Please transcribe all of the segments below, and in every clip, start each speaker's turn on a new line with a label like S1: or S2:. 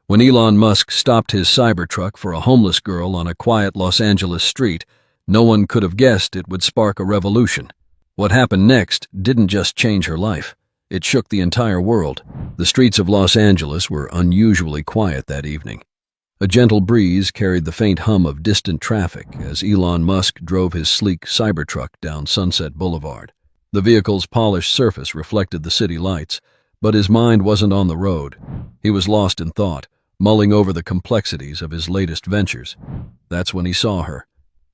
S1: When Elon Musk stopped his Cybertruck for a homeless girl on a quiet Los Angeles street, no one could have guessed it would spark a revolution. What happened next didn't just change her life. It shook the entire world. The streets of Los Angeles were unusually quiet that evening. A gentle breeze carried the faint hum of distant traffic as Elon Musk drove his sleek Cybertruck down Sunset Boulevard. The vehicle's polished surface reflected the city lights, but his mind wasn't on the road. He was lost in thought, mulling over the complexities of his latest ventures. That's when he saw her.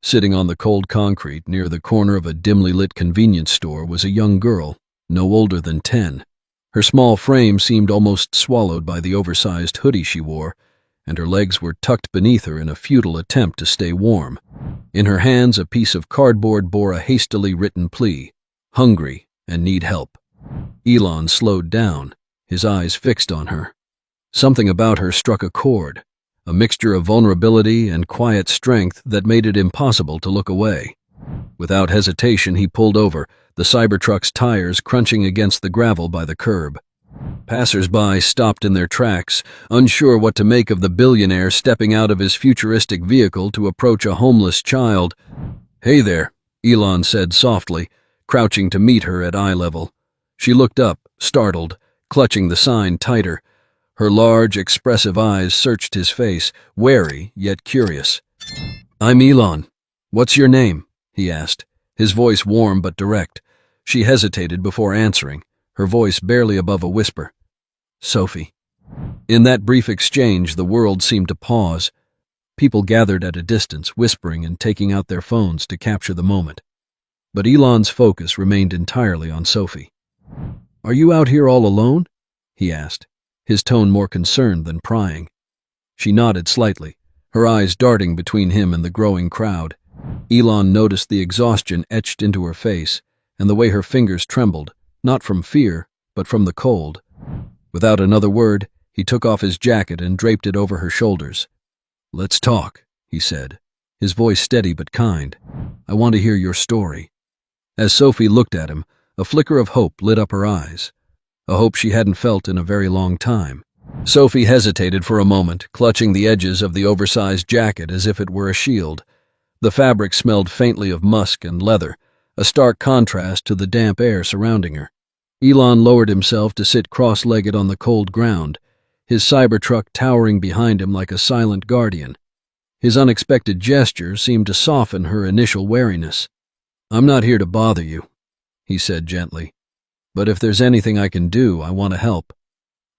S1: Sitting on the cold concrete near the corner of a dimly lit convenience store was a young girl, no older than 10. Her small frame seemed almost swallowed by the oversized hoodie she wore, and her legs were tucked beneath her in a futile attempt to stay warm. In her hands, a piece of cardboard bore a hastily written plea: hungry and need help. Elon slowed down, his eyes fixed on her. Something about her struck a chord, a mixture of vulnerability and quiet strength that made it impossible to look away. Without hesitation, he pulled over, the Cybertruck's tires crunching against the gravel by the curb. Passers-by stopped in their tracks, unsure what to make of the billionaire stepping out of his futuristic vehicle to approach a homeless child. "Hey there," Elon said softly, crouching to meet her at eye level. She looked up, startled, clutching the sign tighter. Her large, expressive eyes searched his face, wary yet curious. "I'm Elon. What's your name?" he asked, his voice warm but direct. She hesitated before answering, her voice barely above a whisper. "Sophie." In that brief exchange, the world seemed to pause. People gathered at a distance, whispering and taking out their phones to capture the moment. But Elon's focus remained entirely on Sophie. "Are you out here all alone?" he asked, his tone more concerned than prying. She nodded slightly, her eyes darting between him and the growing crowd. Elon noticed the exhaustion etched into her face and the way her fingers trembled, not from fear, but from the cold. Without another word, he took off his jacket and draped it over her shoulders. "Let's talk," he said, his voice steady but kind. "I want to hear your story." As Sophie looked at him, a flicker of hope lit up her eyes, a hope she hadn't felt in a very long time. Sophie hesitated for a moment, clutching the edges of the oversized jacket as if it were a shield. The fabric smelled faintly of musk and leather, a stark contrast to the damp air surrounding her. Elon lowered himself to sit cross-legged on the cold ground, his Cybertruck towering behind him like a silent guardian. His unexpected gesture seemed to soften her initial wariness. "I'm not here to bother you," he said gently. "But if there's anything I can do, I want to help."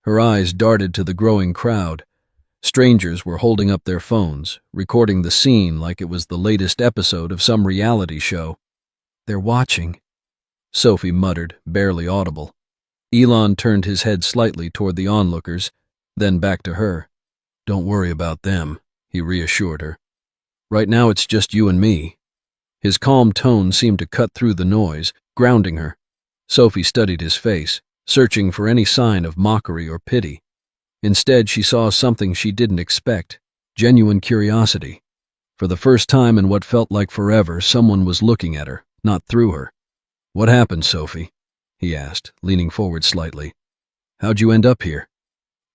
S1: Her eyes darted to the growing crowd. Strangers were holding up their phones, recording the scene like it was the latest episode of some reality show. "They're watching," Sophie muttered, barely audible. Elon turned his head slightly toward the onlookers, then back to her. "Don't worry about them," he reassured her. "Right now it's just you and me." His calm tone seemed to cut through the noise, grounding her. Sophie studied his face, searching for any sign of mockery or pity. Instead, she saw something she didn't expect: genuine curiosity. For the first time in what felt like forever, someone was looking at her, not through her. "What happened, Sophie?" he asked, leaning forward slightly. "How'd you end up here?"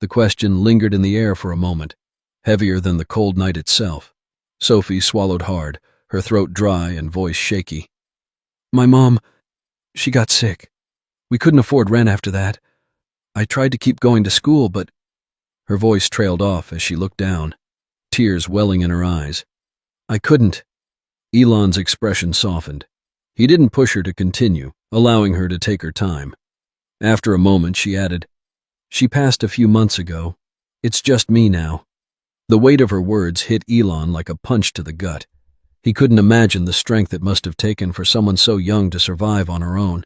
S1: The question lingered in the air for a moment, heavier than the cold night itself. Sophie swallowed hard, her throat dry and voice shaky. "My mom, she got sick. We couldn't afford rent after that. I tried to keep going to school, but..." Her voice trailed off as she looked down, tears welling in her eyes. "I couldn't." Elon's expression softened. He didn't push her to continue, allowing her to take her time. After a moment, she added, "She passed a few months ago. It's just me now." The weight of her words hit Elon like a punch to the gut. He couldn't imagine the strength it must have taken for someone so young to survive on her own.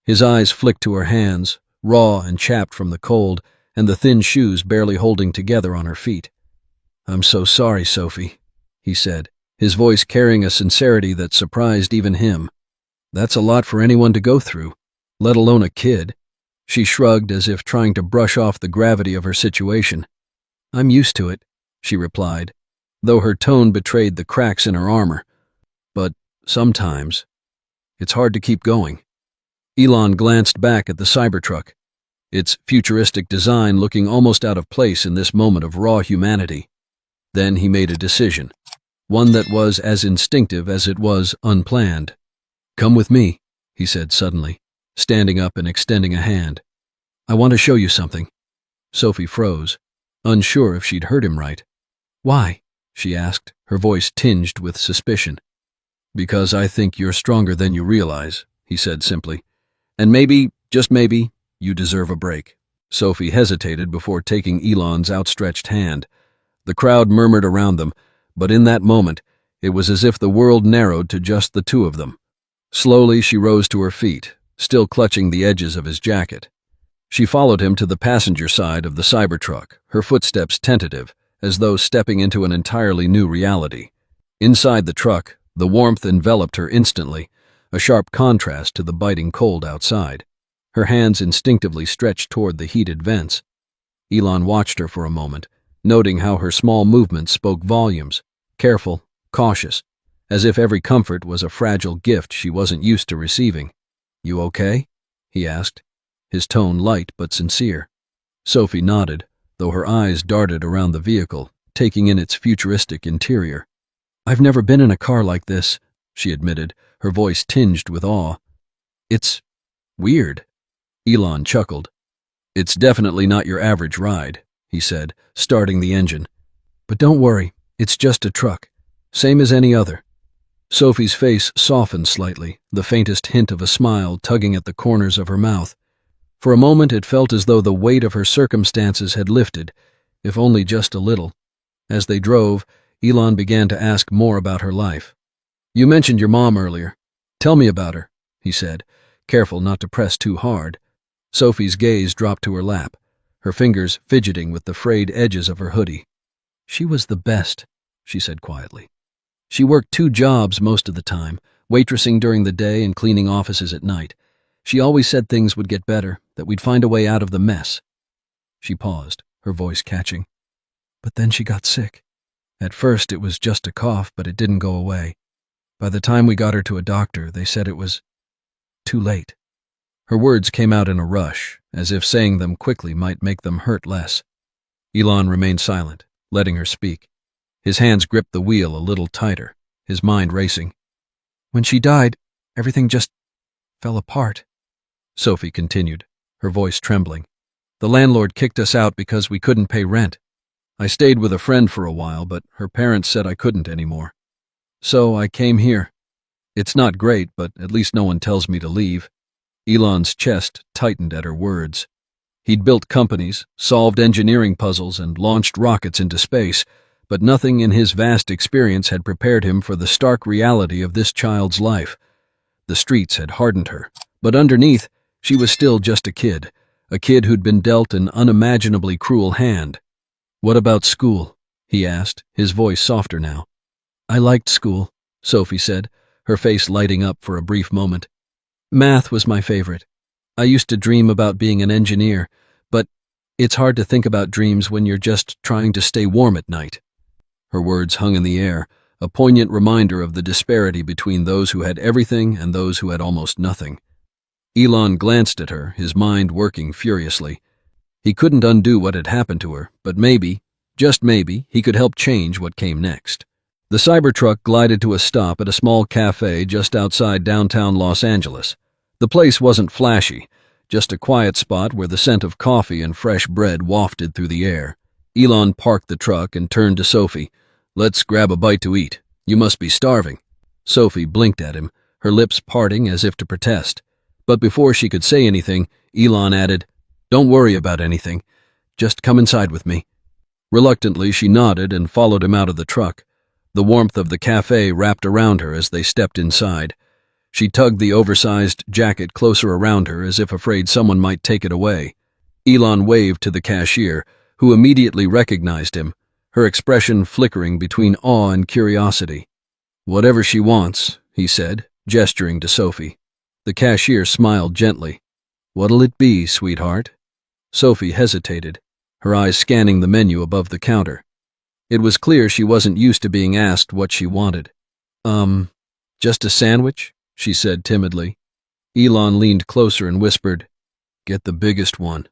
S1: His eyes flicked to her hands, raw and chapped from the cold, and the thin shoes barely holding together on her feet. "I'm so sorry, Sophie," he said, his voice carrying a sincerity that surprised even him. "That's a lot for anyone to go through, let alone a kid." She shrugged as if trying to brush off the gravity of her situation. "I'm used to it," she replied, though her tone betrayed the cracks in her armor. "But sometimes, it's hard to keep going." Elon glanced back at the Cybertruck. its futuristic design looking almost out of place in this moment of raw humanity. Then he made a decision, one that was as instinctive as it was unplanned. "Come with me," he said suddenly, standing up and extending a hand. "I want to show you something." Sophie froze, unsure if she'd heard him right. "Why?" she asked, her voice tinged with suspicion. "Because I think you're stronger than you realize," he said simply. "And maybe, just maybe, you deserve a break." Sophie hesitated before taking Elon's outstretched hand. The crowd murmured around them, but in that moment, it was as if the world narrowed to just the two of them. Slowly she rose to her feet, still clutching the edges of his jacket. She followed him to the passenger side of the Cybertruck, her footsteps tentative, as though stepping into an entirely new reality. Inside the truck, the warmth enveloped her instantly, a sharp contrast to the biting cold outside. Her hands instinctively stretched toward the heated vents. Elon watched her for a moment, noting how her small movements spoke volumes, careful, cautious, as if every comfort was a fragile gift she wasn't used to receiving. "You okay?" he asked, his tone light but sincere. Sophie nodded, though her eyes darted around the vehicle, taking in its futuristic interior. "I've never been in a car like this," she admitted, her voice tinged with awe. "It's weird." Elon chuckled. "It's definitely not your average ride," he said, starting the engine. "But don't worry, it's just a truck, same as any other." Sophie's face softened slightly, the faintest hint of a smile tugging at the corners of her mouth. For a moment it felt as though the weight of her circumstances had lifted, if only just a little. As they drove, Elon began to ask more about her life. "You mentioned your mom earlier. Tell me about her," he said, careful not to press too hard. Sophie's gaze dropped to her lap, her fingers fidgeting with the frayed edges of her hoodie. "She was the best," she said quietly. "She worked 2 jobs most of the time, waitressing during the day and cleaning offices at night. She always said things would get better, that we'd find a way out of the mess." She paused, her voice catching. "But then she got sick. At first it was just a cough, but it didn't go away. By the time we got her to a doctor, they said it was too late." Her words came out in a rush, as if saying them quickly might make them hurt less. Elon remained silent, letting her speak. His hands gripped the wheel a little tighter, his mind racing. "When she died, everything just fell apart," Sophie continued, her voice trembling. "The landlord kicked us out because we couldn't pay rent. I stayed with a friend for a while, but her parents said I couldn't anymore. So I came here. It's not great, but at least no one tells me to leave." Elon's chest tightened at her words. He'd built companies, solved engineering puzzles, and launched rockets into space, but nothing in his vast experience had prepared him for the stark reality of this child's life. The streets had hardened her, but underneath, she was still just a kid who'd been dealt an unimaginably cruel hand. "What about school?" he asked, his voice softer now. "I liked school," Sophie said, her face lighting up for a brief moment. "Math was my favorite. I used to dream about being an engineer, but it's hard to think about dreams when you're just trying to stay warm at night." Her words hung in the air, a poignant reminder of the disparity between those who had everything and those who had almost nothing. Elon glanced at her, his mind working furiously. He couldn't undo what had happened to her, but maybe, just maybe, he could help change what came next. The Cybertruck glided to a stop at a small cafe just outside downtown Los Angeles. The place wasn't flashy, just a quiet spot where the scent of coffee and fresh bread wafted through the air. Elon parked the truck and turned to Sophie. "Let's grab a bite to eat. You must be starving." Sophie blinked at him, her lips parting as if to protest. But before she could say anything, Elon added, "Don't worry about anything. Just come inside with me." Reluctantly, she nodded and followed him out of the truck. The warmth of the cafe wrapped around her as they stepped inside. She tugged the oversized jacket closer around her as if afraid someone might take it away. Elon waved to the cashier, who immediately recognized him, her expression flickering between awe and curiosity. "Whatever she wants," he said, gesturing to Sophie. The cashier smiled gently. "What'll it be, sweetheart?" Sophie hesitated, her eyes scanning the menu above the counter. It was clear she wasn't used to being asked what she wanted. Just a sandwich?" she said timidly. Elon leaned closer and whispered, "Get the biggest one."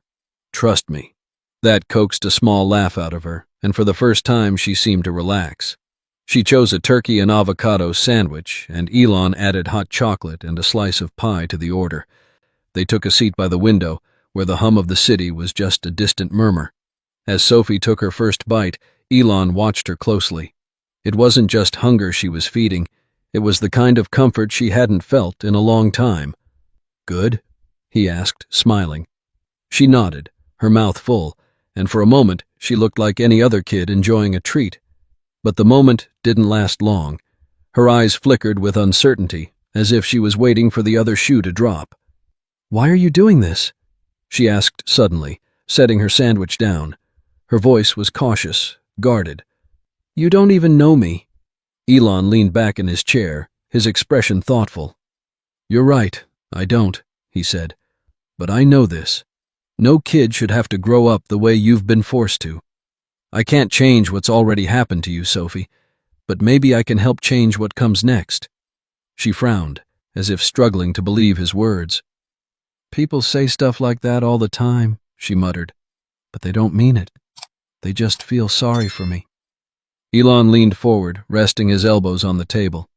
S1: Trust me. That coaxed a small laugh out of her, and for the first time she seemed to relax. She chose a turkey and avocado sandwich, and Elon added hot chocolate and a slice of pie to the order. They took a seat by the window, where the hum of the city was just a distant murmur. As Sophie took her first bite, Elon watched her closely. It wasn't just hunger she was feeding, it was the kind of comfort she hadn't felt in a long time. "Good?" he asked, smiling. She nodded, her mouth full, and for a moment she looked like any other kid enjoying a treat. But the moment didn't last long. Her eyes flickered with uncertainty, as if she was waiting for the other shoe to drop. "Why are you doing this?" she asked suddenly, setting her sandwich down. Her voice was cautious, guarded. "You don't even know me." Elon leaned back in his chair, his expression thoughtful. "You're right, I don't," he said. "But I know this. No kid should have to grow up the way you've been forced to. I can't change what's already happened to you, Sophie, but maybe I can help change what comes next." She frowned, as if struggling to believe his words. "People say stuff like that all the time," she muttered, "but they don't mean it. They just feel sorry for me." Elon leaned forward, resting his elbows on the table.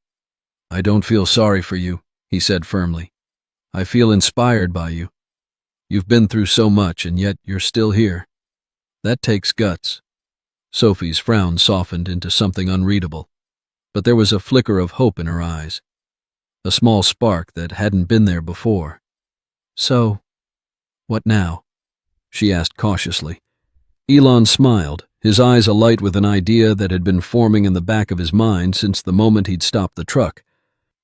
S1: "I don't feel sorry for you," he said firmly. "I feel inspired by you. You've been through so much, and yet you're still here. That takes guts." Sophie's frown softened into something unreadable, but there was a flicker of hope in her eyes, a small spark that hadn't been there before. "So, what now?" she asked cautiously. Elon smiled, his eyes alight with an idea that had been forming in the back of his mind since the moment he'd stopped the truck.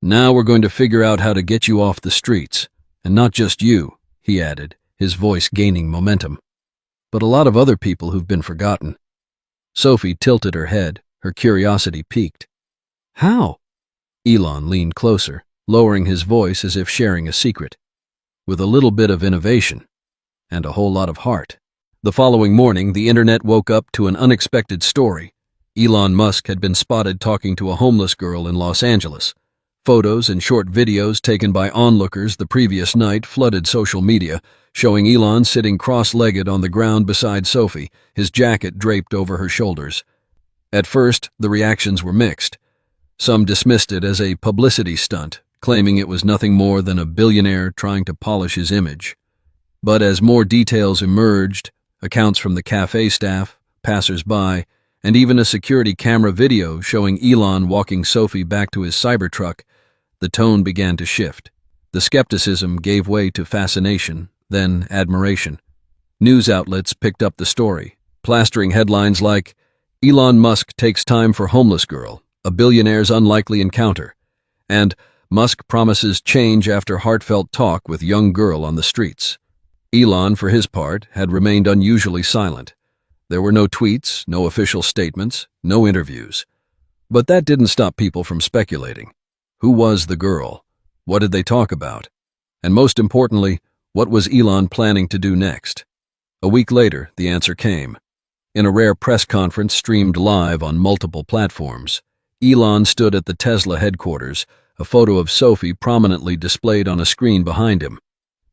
S1: "Now we're going to figure out how to get you off the streets. And not just you," he added, his voice gaining momentum, "but a lot of other people who've been forgotten." Sophie tilted her head, her curiosity piqued. "How?" Elon leaned closer, lowering his voice as if sharing a secret. "With a little bit of innovation. And a whole lot of heart." The following morning, the internet woke up to an unexpected story. Elon Musk had been spotted talking to a homeless girl in Los Angeles. Photos and short videos taken by onlookers the previous night flooded social media, showing Elon sitting cross-legged on the ground beside Sophie, his jacket draped over her shoulders. At first, the reactions were mixed. Some dismissed it as a publicity stunt, claiming it was nothing more than a billionaire trying to polish his image. But as more details emerged, accounts from the cafe staff, passers-by, and even a security camera video showing Elon walking Sophie back to his Cybertruck, the tone began to shift. The skepticism gave way to fascination, then admiration. News outlets picked up the story, plastering headlines like, "Elon Musk takes time for homeless girl, a billionaire's unlikely encounter," and "Musk promises change after heartfelt talk with young girl on the streets." Elon, for his part, had remained unusually silent. There were no tweets, no official statements, no interviews. But that didn't stop people from speculating. Who was the girl? What did they talk about? And most importantly, what was Elon planning to do next? A week later, the answer came. In a rare press conference streamed live on multiple platforms, Elon stood at the Tesla headquarters, a photo of Sophie prominently displayed on a screen behind him.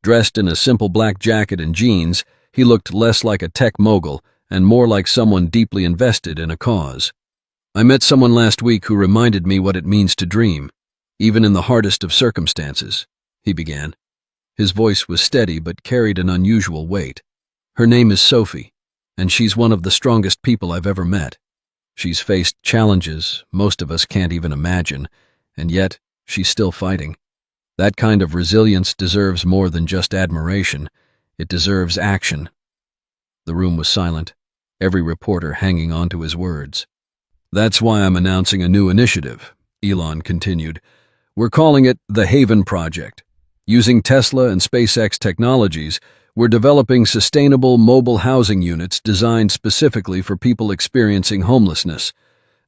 S1: Dressed in a simple black jacket and jeans, he looked less like a tech mogul and more like someone deeply invested in a cause. "I met someone last week who reminded me what it means to dream, even in the hardest of circumstances," he began. His voice was steady but carried an unusual weight. "Her name is Sophie, and she's one of the strongest people I've ever met. She's faced challenges most of us can't even imagine, and yet she's still fighting. That kind of resilience deserves more than just admiration. It deserves action." The room was silent, every reporter hanging on to his words. "That's why I'm announcing a new initiative," Elon continued. "We're calling it the Haven Project. Using Tesla and SpaceX technologies, we're developing sustainable mobile housing units designed specifically for people experiencing homelessness.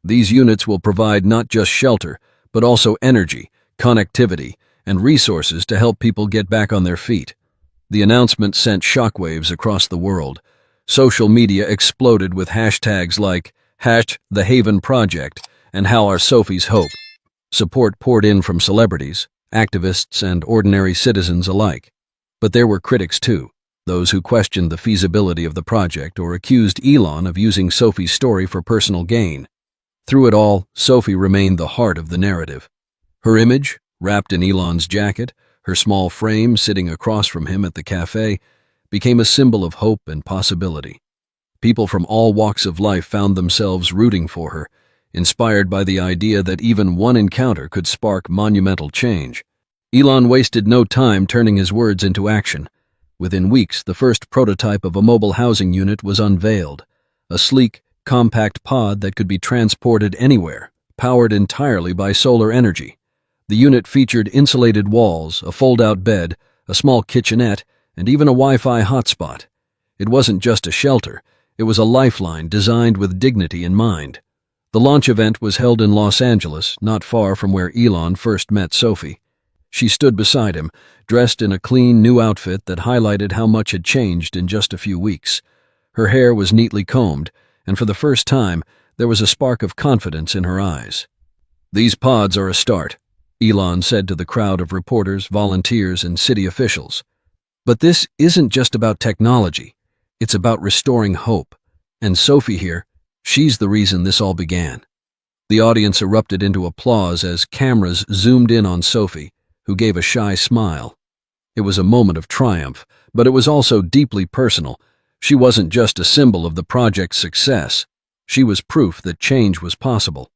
S1: These units will provide not just shelter, but also energy, connectivity, and resources to help people get back on their feet." The announcement sent shockwaves across the world. Social media exploded with hashtags like #TheHavenProject and "How Are Sophie's Hope?" Support poured in from celebrities, activists, and ordinary citizens alike. But there were critics too. those who questioned the feasibility of the project or accused Elon of using Sophie's story for personal gain. Through it all, Sophie remained the heart of the narrative. Her image, wrapped in Elon's jacket, her small frame sitting across from him at the cafe, became a symbol of hope and possibility. People from all walks of life found themselves rooting for her, inspired by the idea that even one encounter could spark monumental change. Elon wasted no time turning his words into action. Within weeks, the first prototype of a mobile housing unit was unveiled, a sleek, compact pod that could be transported anywhere, powered entirely by solar energy. The unit featured insulated walls, a fold-out bed, a small kitchenette, and even a Wi-Fi hotspot. It wasn't just a shelter, it was a lifeline designed with dignity in mind. The launch event was held in Los Angeles, not far from where Elon first met Sophie. She stood beside him, dressed in a clean new outfit that highlighted how much had changed in just a few weeks. Her hair was neatly combed, and for the first time, there was a spark of confidence in her eyes. "These pods are a start," Elon said to the crowd of reporters, volunteers, and city officials. "But this isn't just about technology. It's about restoring hope. And Sophie here, she's the reason this all began." The audience erupted into applause as cameras zoomed in on Sophie, who gave a shy smile. It was a moment of triumph, but it was also deeply personal. She wasn't just a symbol of the project's success. She was proof that change was possible.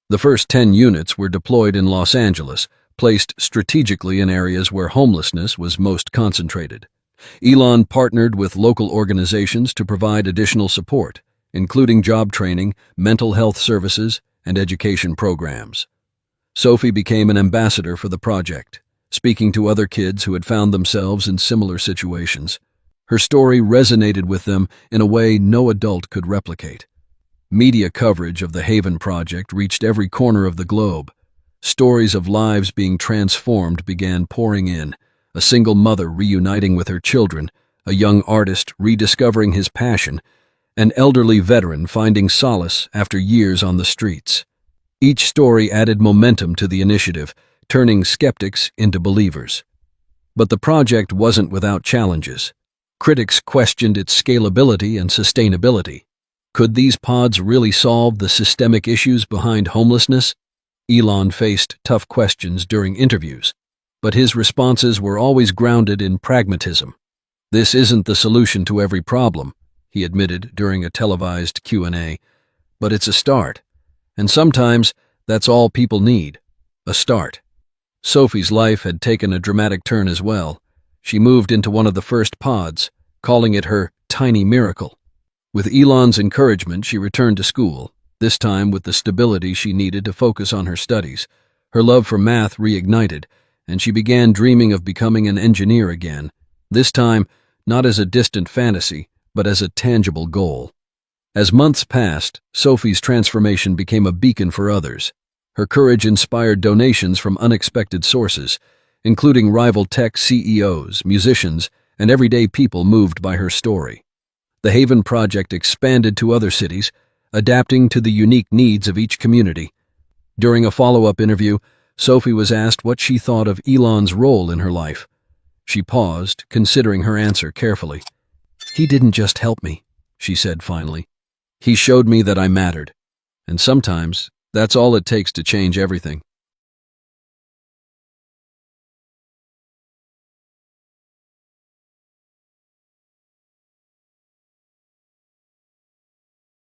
S1: The first 10 units were deployed in Los Angeles, placed strategically in areas where homelessness was most concentrated. Elon partnered with local organizations to provide additional support, including job training, mental health services, and education programs. Sophie became an ambassador for the project, speaking to other kids who had found themselves in similar situations. Her story resonated with them in a way no adult could replicate. Media coverage of the Haven Project reached every corner of the globe. Stories of lives being transformed began pouring in, a single mother reuniting with her children, a young artist rediscovering his passion, an elderly veteran finding solace after years on the streets. Each story added momentum to the initiative, turning skeptics into believers. But the project wasn't without challenges. Critics questioned its scalability and sustainability. Could these pods really solve the systemic issues behind homelessness? Elon faced tough questions during interviews, but his responses were always grounded in pragmatism. "This isn't the solution to every problem," he admitted during a televised Q&A, "but it's a start. And sometimes that's all people need, a start." Sophie's life had taken a dramatic turn as well. She moved into one of the first pods, calling it her tiny miracle. With Elon's encouragement, she returned to school, this time with the stability she needed to focus on her studies. Her love for math reignited, and she began dreaming of becoming an engineer again, this time not as a distant fantasy, but as a tangible goal. As months passed, Sophie's transformation became a beacon for others. Her courage inspired donations from unexpected sources, including rival tech CEOs, musicians, and everyday people moved by her story. The Haven Project expanded to other cities, adapting to the unique needs of each community. During a follow-up interview, Sophie was asked what she thought of Elon's role in her life. She paused, considering her answer carefully. "He didn't just help me," she said finally. "He showed me that I mattered. And sometimes, that's all it takes to change everything."